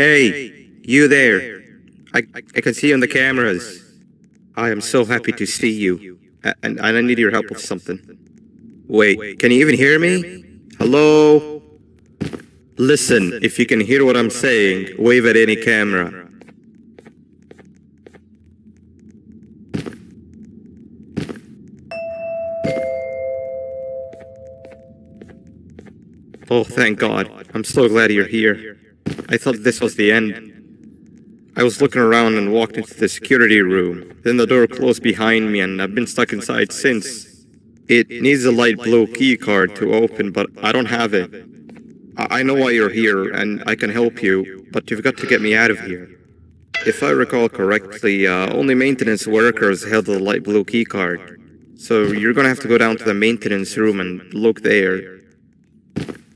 Hey, you there. I can see you on the cameras. I am so happy to see you. And I need your help with something. Wait, can you even hear me? Hello? Listen, if you can hear what I'm saying, wave at any camera. Oh, thank God. I'm so glad you're here. I thought this was the end. I was looking around and walked into the security room. Then the door closed behind me and I've been stuck inside since. It needs a light blue key card to open, but I don't have it. I know why you're here and I can help you, but you've got to get me out of here. If I recall correctly, only maintenance workers held the light blue key card. So you're gonna have to go down to the maintenance room and look there.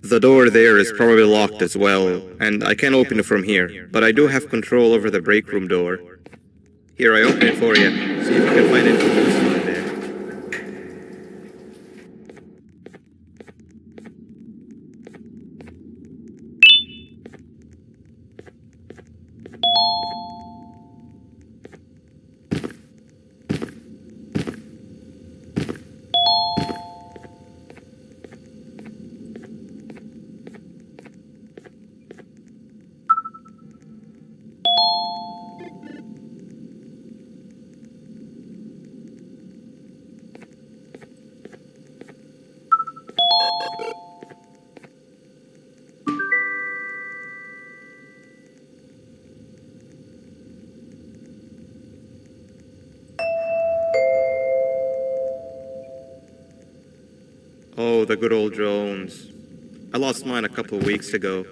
The door there is probably locked as well, and I can't open it from here, but I do have control over the break room door. Here, I open it for you. See if you can find anything useful in there. Oh, the good old drones. I lost mine a couple of weeks ago.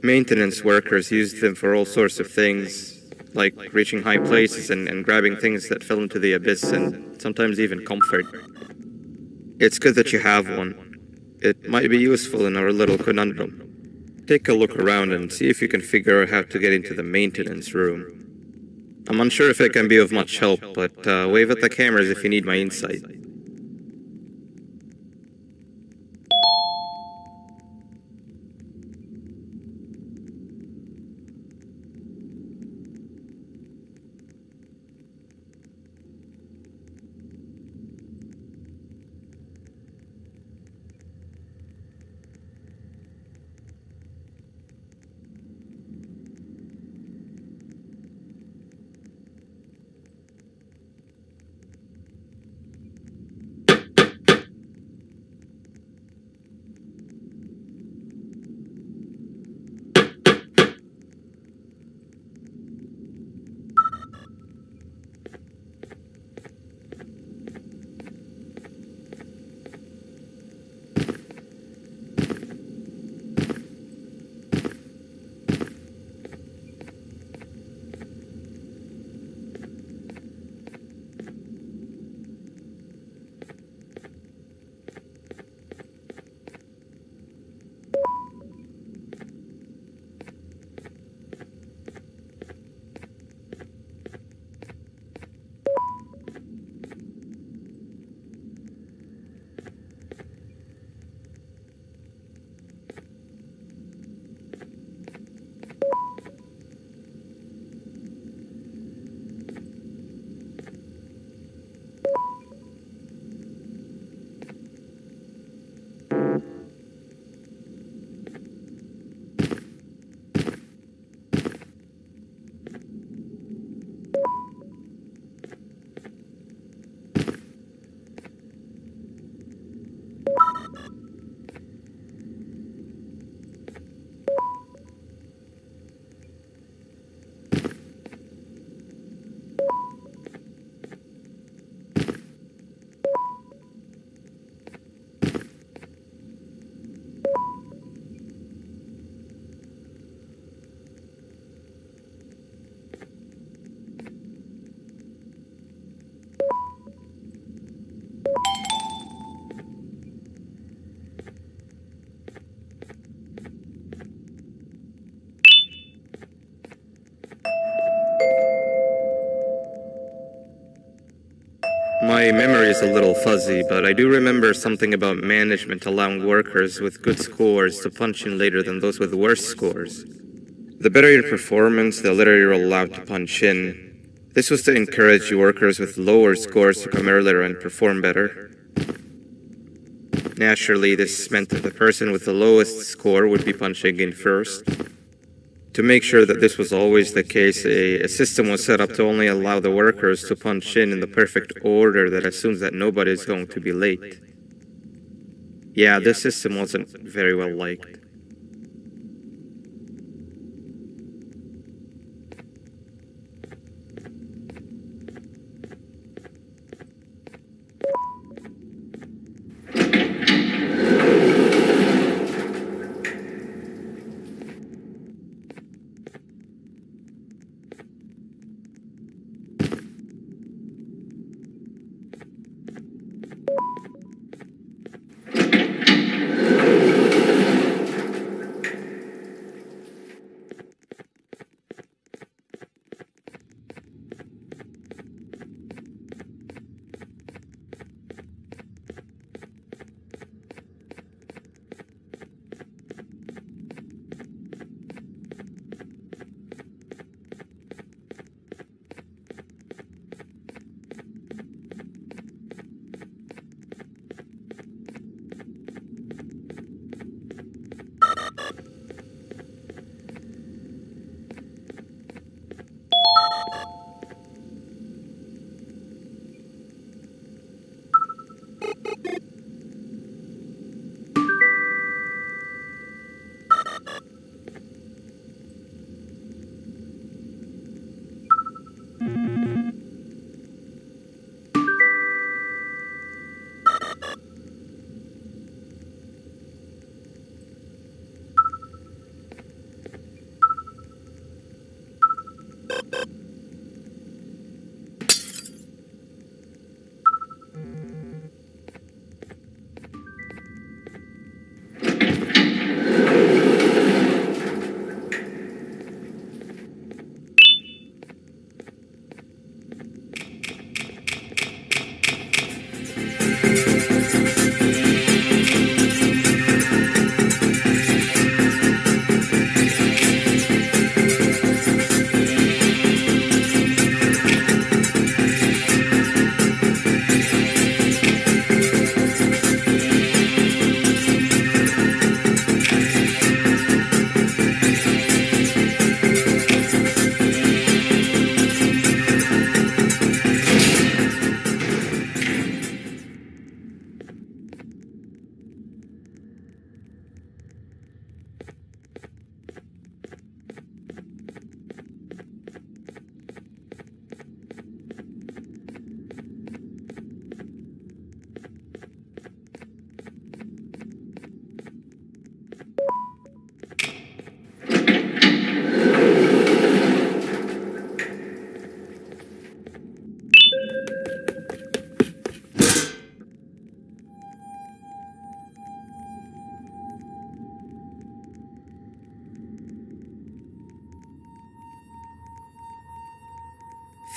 Maintenance workers used them for all sorts of things, like reaching high places and grabbing things that fell into the abyss and sometimes even comfort. It's good that you have one. It might be useful in our little conundrum. Take a look around and see if you can figure out how to get into the maintenance room. I'm unsure if it can be of much help, but wave at the cameras if you need my insight. My memory is a little fuzzy, but I do remember something about management allowing workers with good scores to punch in later than those with worse scores. The better your performance, the later you're allowed to punch in. This was to encourage workers with lower scores to come earlier and perform better. Naturally, this meant that the person with the lowest score would be punching in first. To make sure that this was always the case, a system was set up to only allow the workers to punch in the perfect order that assumes that nobody is going to be late. Yeah, this system wasn't very well liked.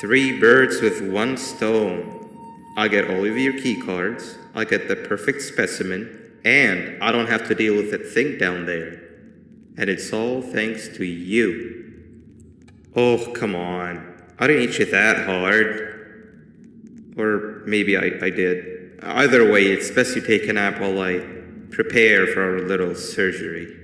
Three birds with one stone. I get all of your key cards, I get the perfect specimen, and I don't have to deal with that thing down there. And it's all thanks to you. Oh, come on. I didn't hit you that hard. Or maybe I did. Either way, it's best you take a nap while I prepare for our little surgery.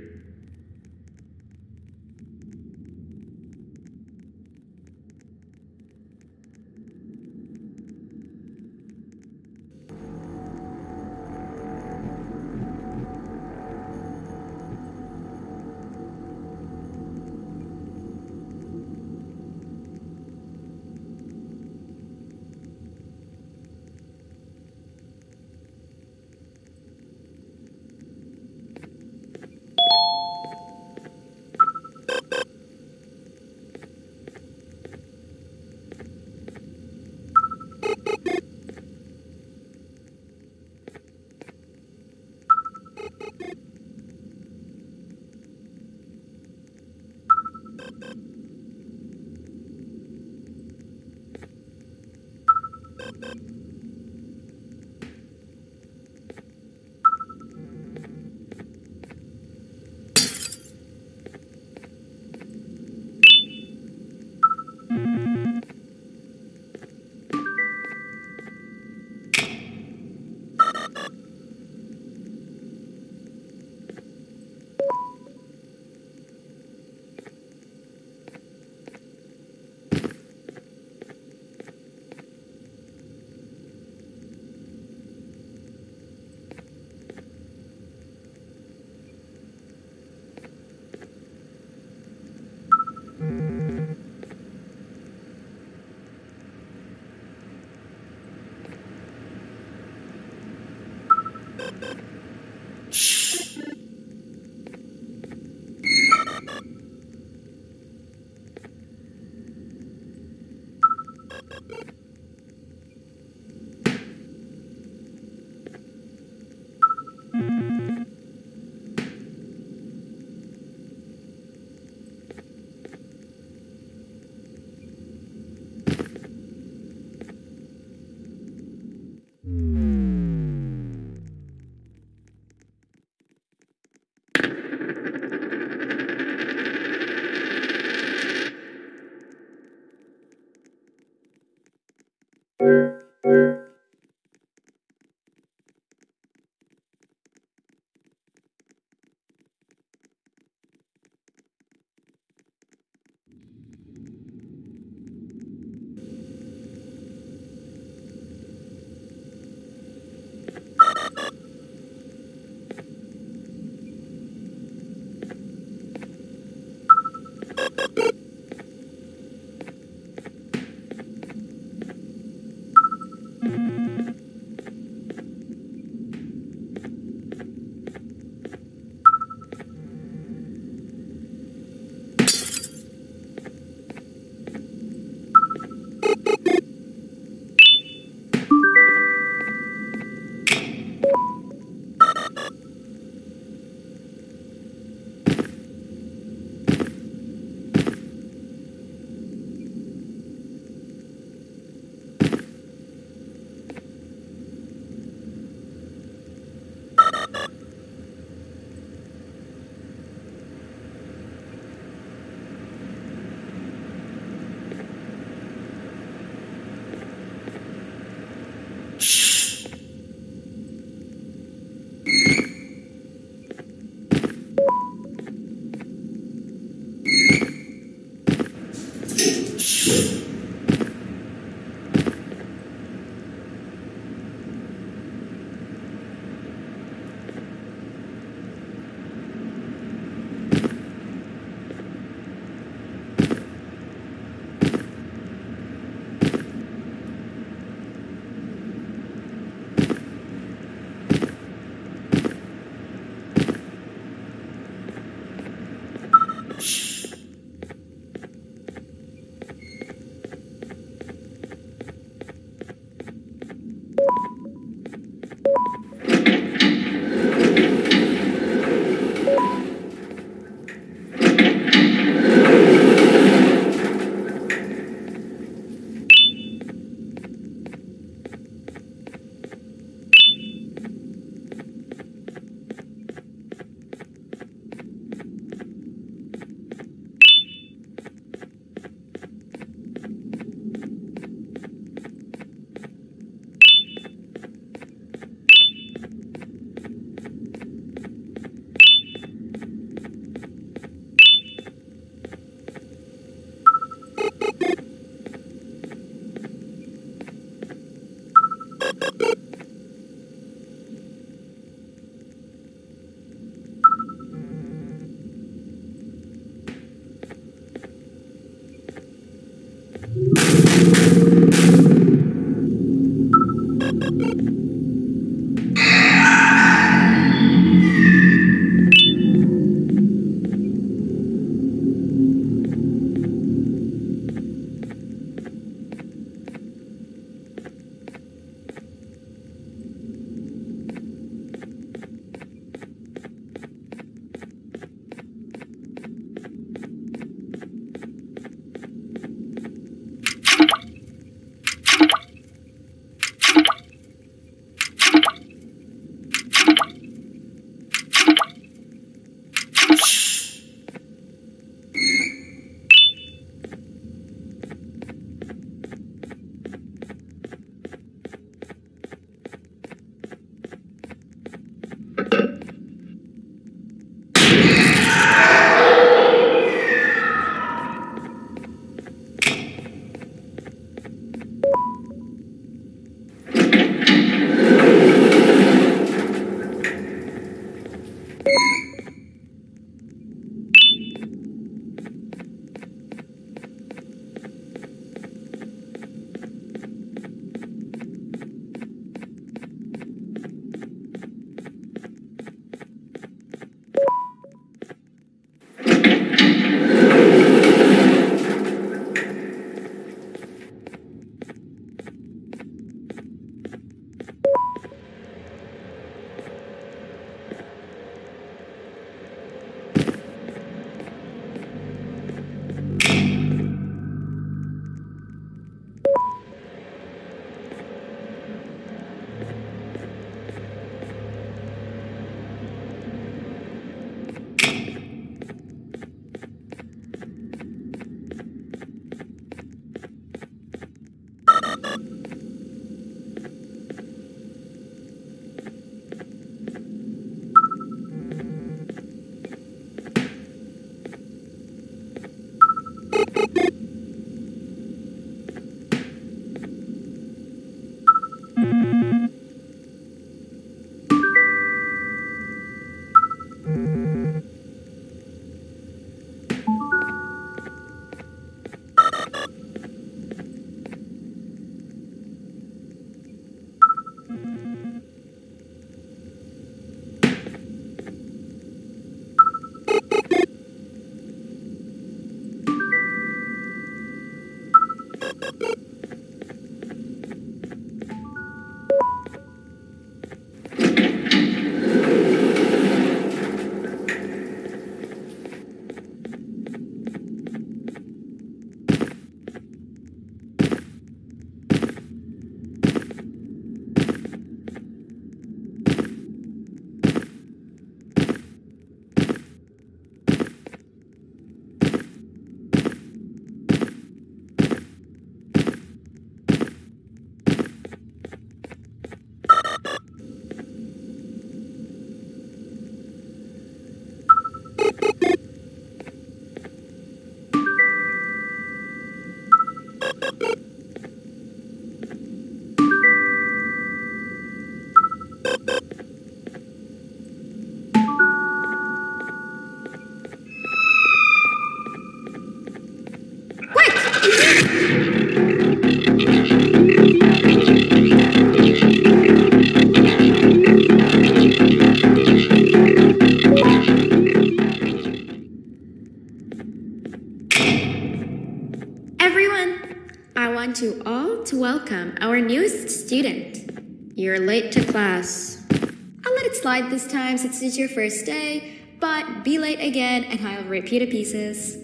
want you all to welcome our newest student. You're late to class. I'll let it slide this time since it's your first day, but be late again and I'll rip you to pieces.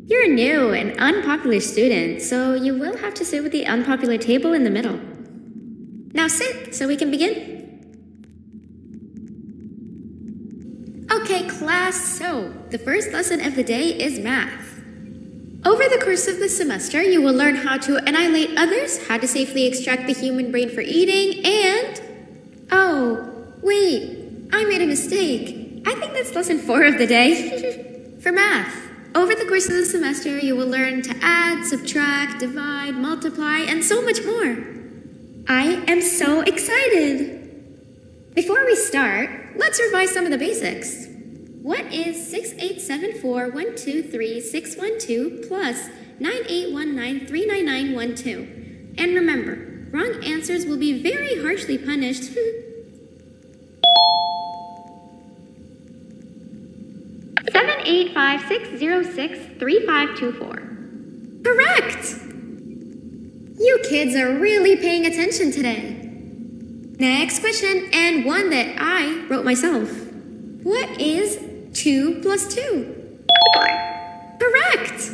You're a new and unpopular student, so you will have to sit with the unpopular table in the middle. Now sit so we can begin. Okay, class, so the first lesson of the day is math. Over the course of the semester, you will learn how to annihilate others, how to safely extract the human brain for eating, and... Oh, wait, I made a mistake. I think that's lesson 4 of the day. For math, over the course of the semester, you will learn to add, subtract, divide, multiply, and so much more. I am so excited! Before we start, let's revise some of the basics. What is 6874123612 plus 9819399912? And remember, wrong answers will be very harshly punished. 785-606-3524. Correct! You kids are really paying attention today. Next question, and one that I wrote myself. What is 2 plus 2? 4. Correct!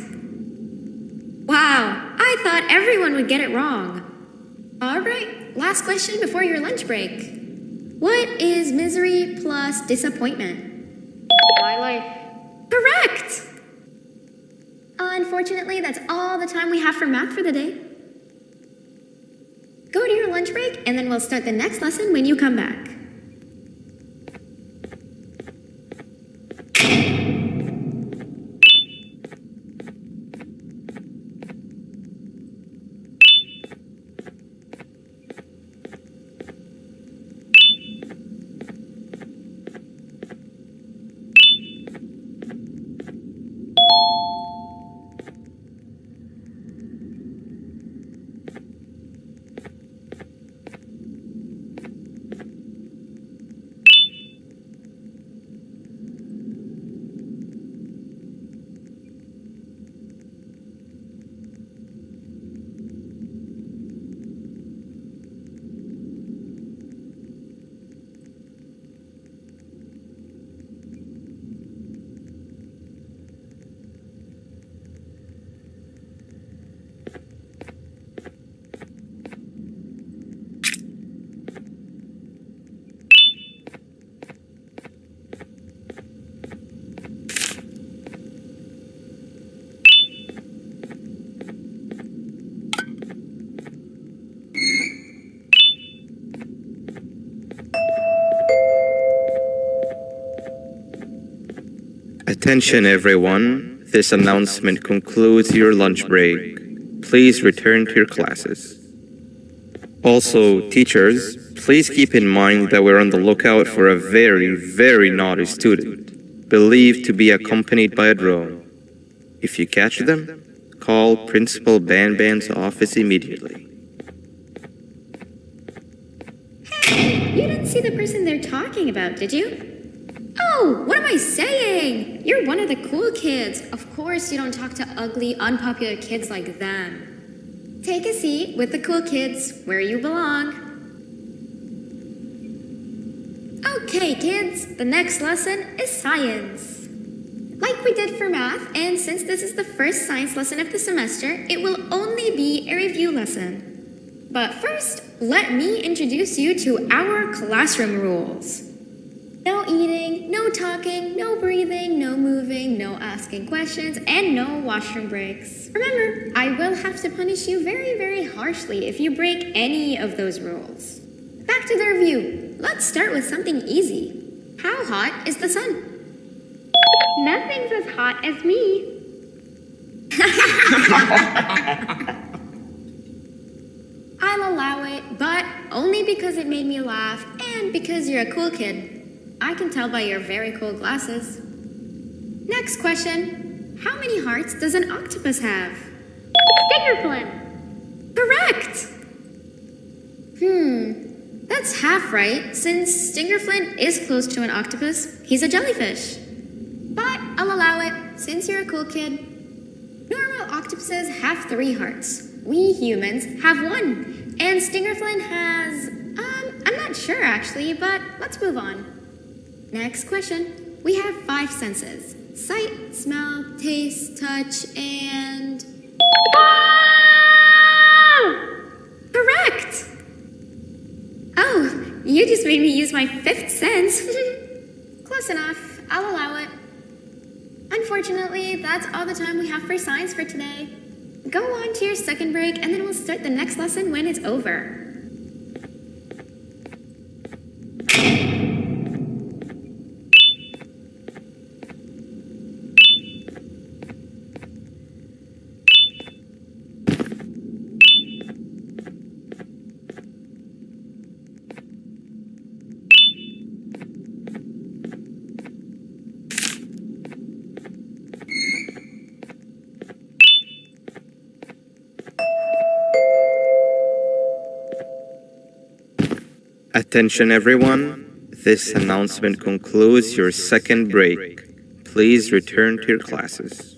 Wow, I thought everyone would get it wrong. Alright, last question before your lunch break. What is misery plus disappointment? My life. Correct! Unfortunately, that's all the time we have for math for the day. Go to your lunch break, and then we'll start the next lesson when you come back. Attention everyone, this announcement concludes your lunch break. Please return to your classes. Also, teachers, please keep in mind that we're on the lookout for a very, very naughty student, believed to be accompanied by a drone. If you catch them, call Principal Banban's office immediately. Hey, you didn't see the person they're talking about, did you? Oh, what am I saying? You're one of the cool kids. Of course you don't talk to ugly, unpopular kids like them. Take a seat with the cool kids where you belong. Okay, kids, the next lesson is science. Like we did for math, and since this is the first science lesson of the semester, it will only be a review lesson. But first, let me introduce you to our classroom rules. No eating, no talking, no breathing, no moving, no asking questions, and no washroom breaks. Remember, I will have to punish you very, very harshly if you break any of those rules. Back to the review. Let's start with something easy. How hot is the sun? Nothing's as hot as me. I'll allow it, but only because it made me laugh and because you're a cool kid. I can tell by your very cool glasses. Next question. How many hearts does an octopus have? Stingerflin. Correct! That's half right, since Stingerflint is close to an octopus. He's a jellyfish. But I'll allow it, since you're a cool kid. Normal octopuses have 3 hearts. We humans have 1. And Stingerflint has... I'm not sure actually, but let's move on. Next question. We have 5 senses. Sight, smell, taste, touch, and... Correct! Oh, you just made me use my 5th sense. Close enough. I'll allow it. Unfortunately, that's all the time we have for science for today. Go on to your second break, and then we'll start the next lesson when it's over. Attention everyone, this announcement concludes your second break. Please return to your classes.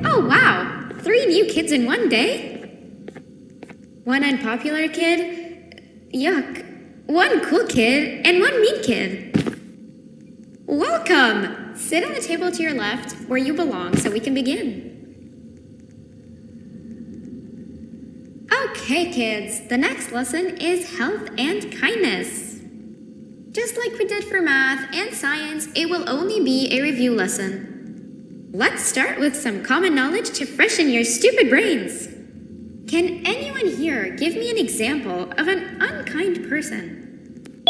Oh wow, 3 new kids in one day? 1 unpopular kid? Yuck. 1 cool kid and 1 mean kid. Welcome! Sit on the table to your left where you belong so we can begin. Okay, kids, the next lesson is health and kindness. Just like we did for math and science, it will only be a review lesson. Let's start with some common knowledge to freshen your stupid brains. Can anyone here give me an example of an unkind person?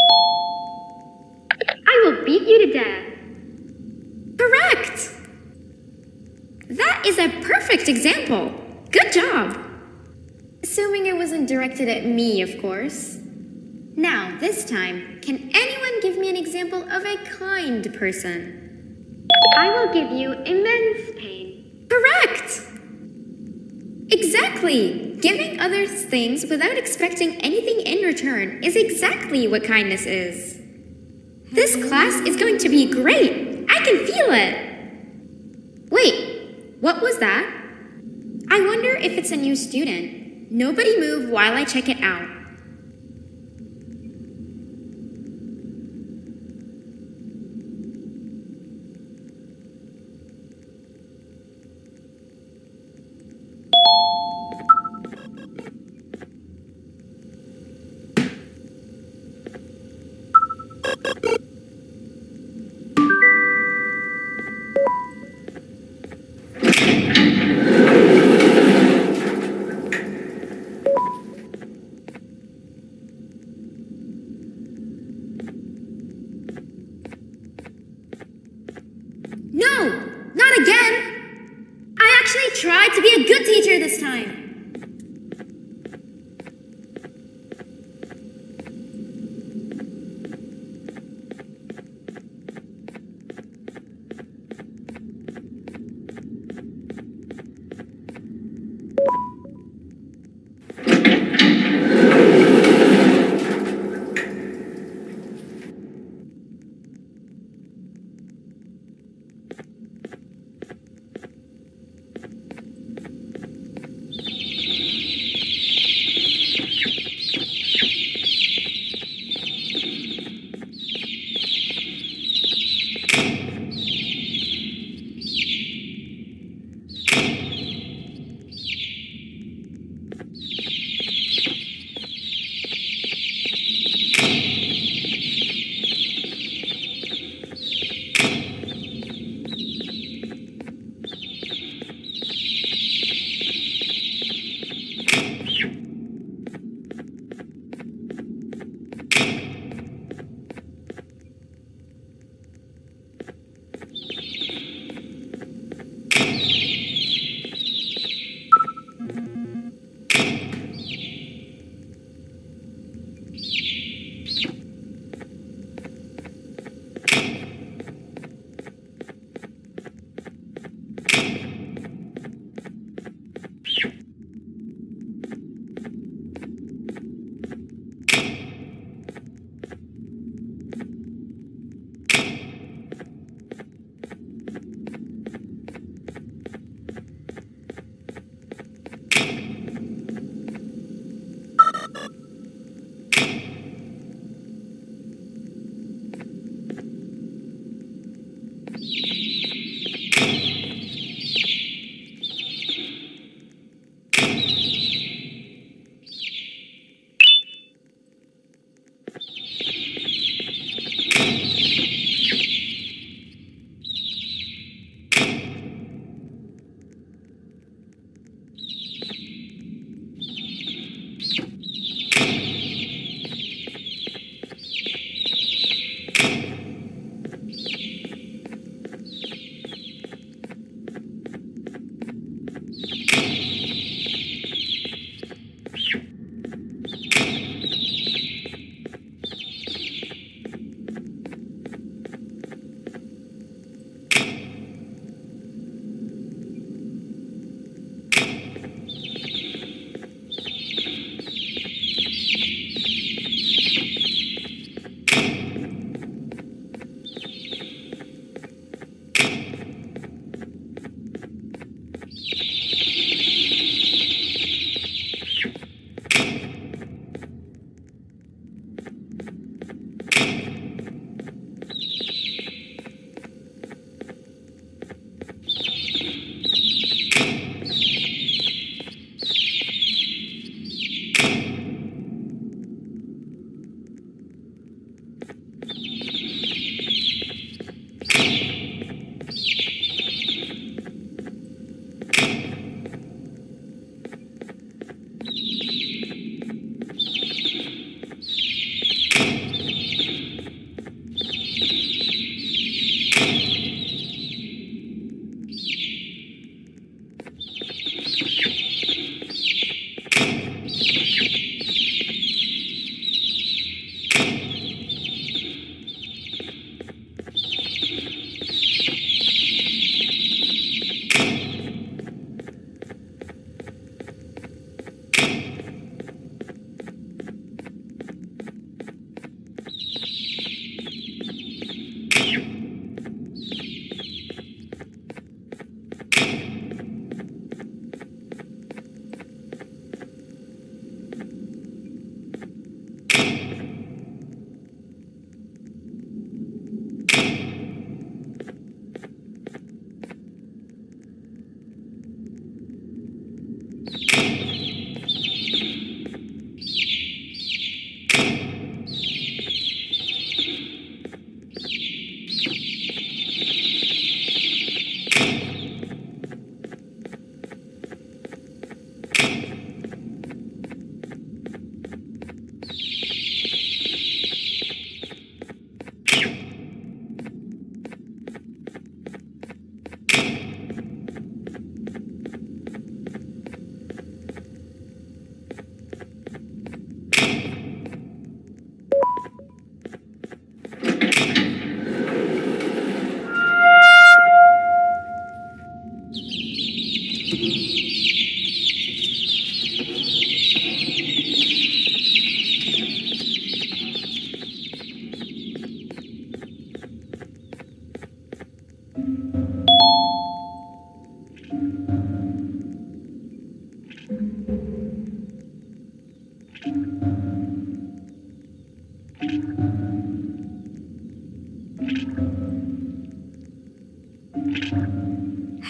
I will beat you to death. Correct! That is a perfect example. Good job. Assuming it wasn't directed at me, of course. Now, this time, can anyone give me an example of a kind person? I will give you immense pain. Correct! Exactly! Giving others things without expecting anything in return is exactly what kindness is. This class is going to be great! I can feel it! Wait, what was that? I wonder if it's a new student. Nobody move while I check it out. try to be a good teacher this time.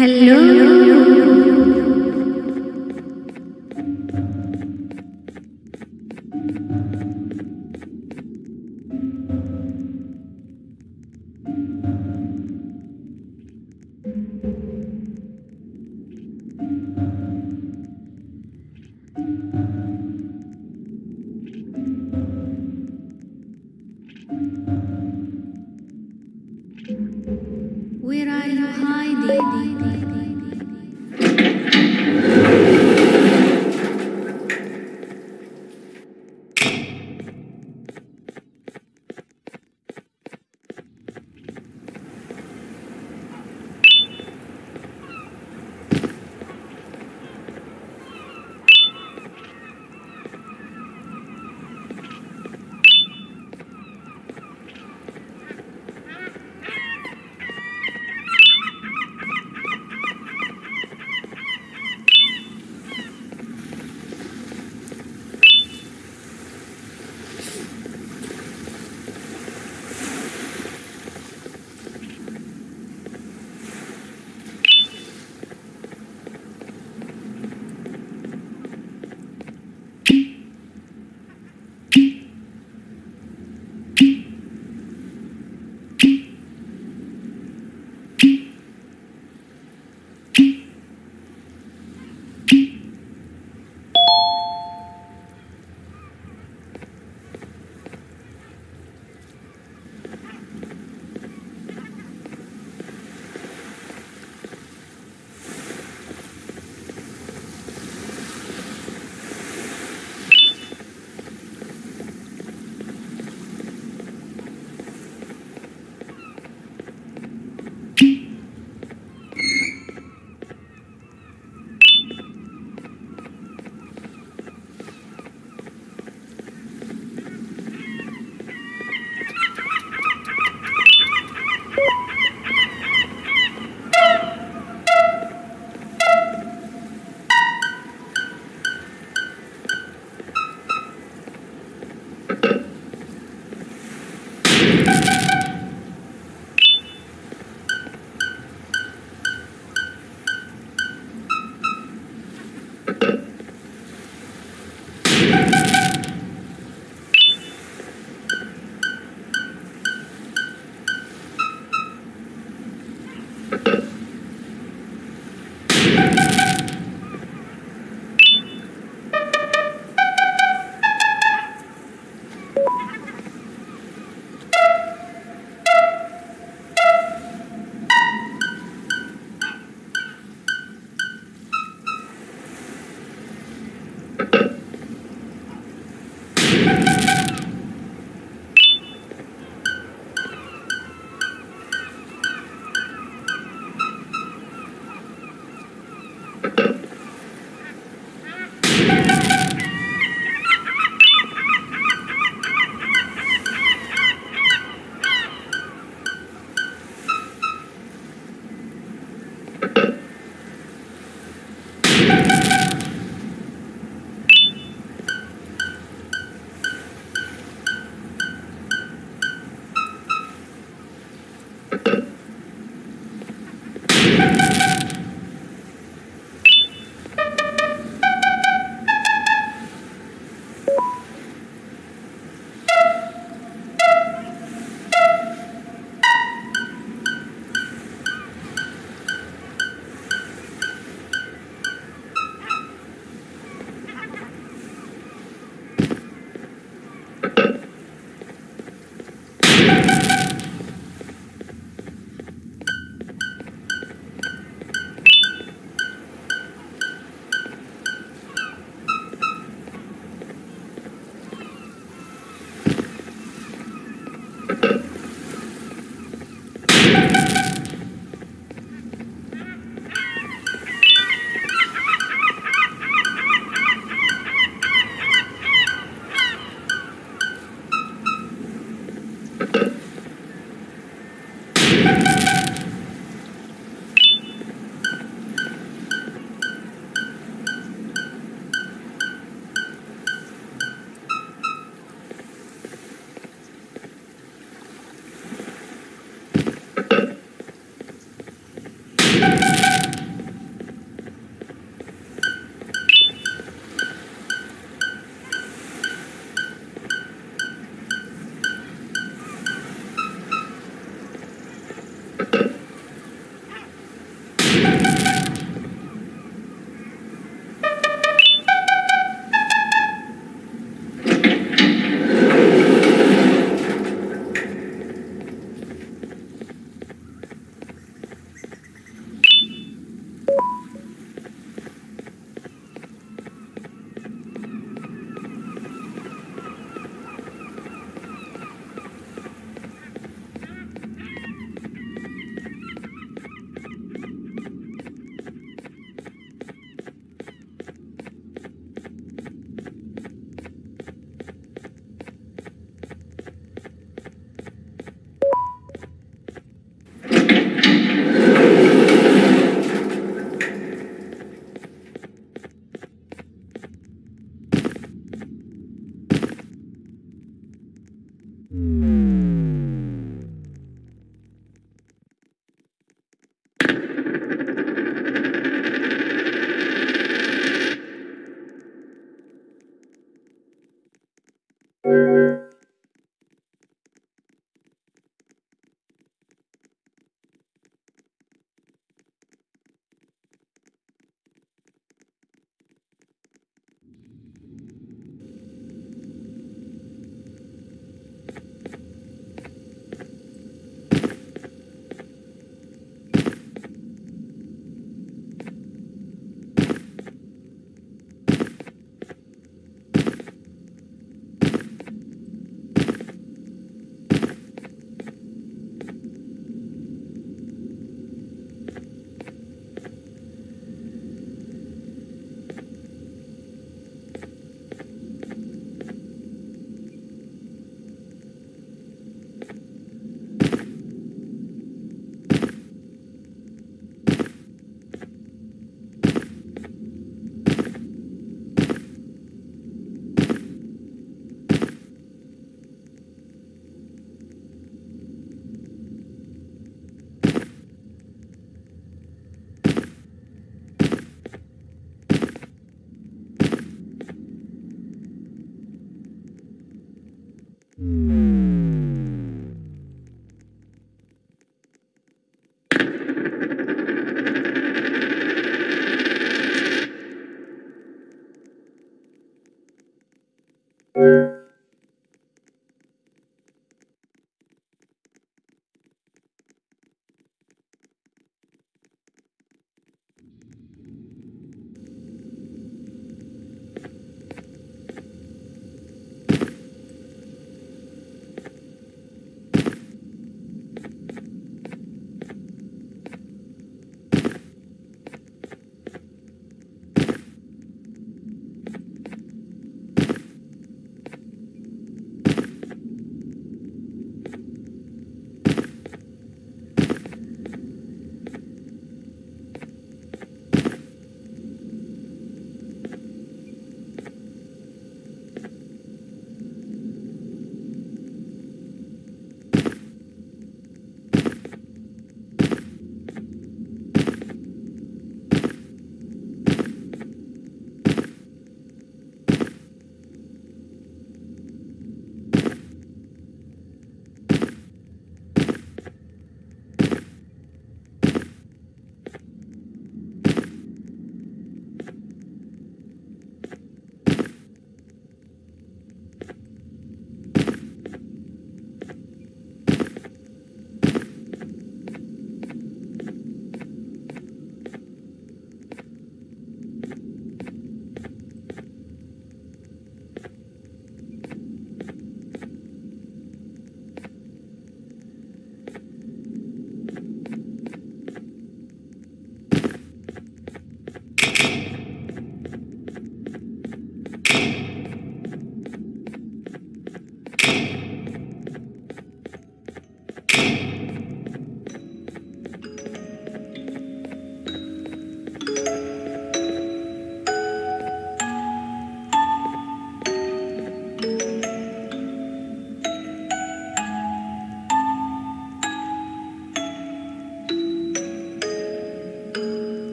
Where are you hiding?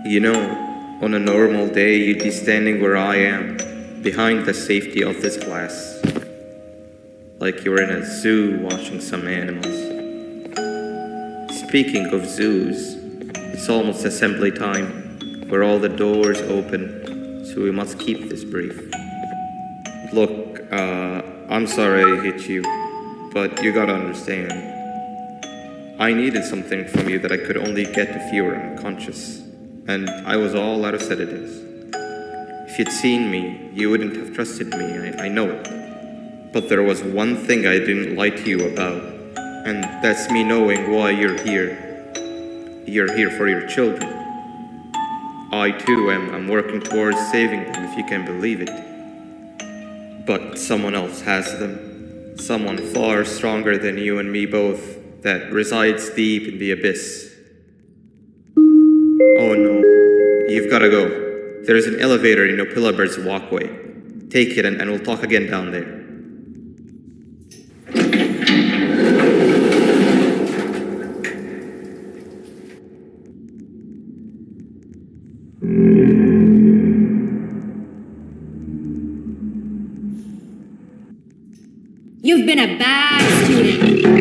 You know, on a normal day, you'd be standing where I am, behind the safety of this glass. Like you're in a zoo watching some animals. Speaking of zoos, it's almost assembly time. Where all the doors open, so we must keep this brief. Look, I'm sorry I hit you, but you gotta understand. I needed something from you that I could only get if you were unconscious, and I was all out of sedatives. If you'd seen me, you wouldn't have trusted me, I know it. But there was one thing I didn't lie to you about, and that's me knowing why you're here. You're here for your children. I too am working towards saving them, if you can believe it. But someone else has them. Someone far stronger than you and me both, that resides deep in the abyss. Oh no, you've gotta go. There's an elevator in Opillabird's walkway. Take it and we'll talk again down there. You've been a bad student.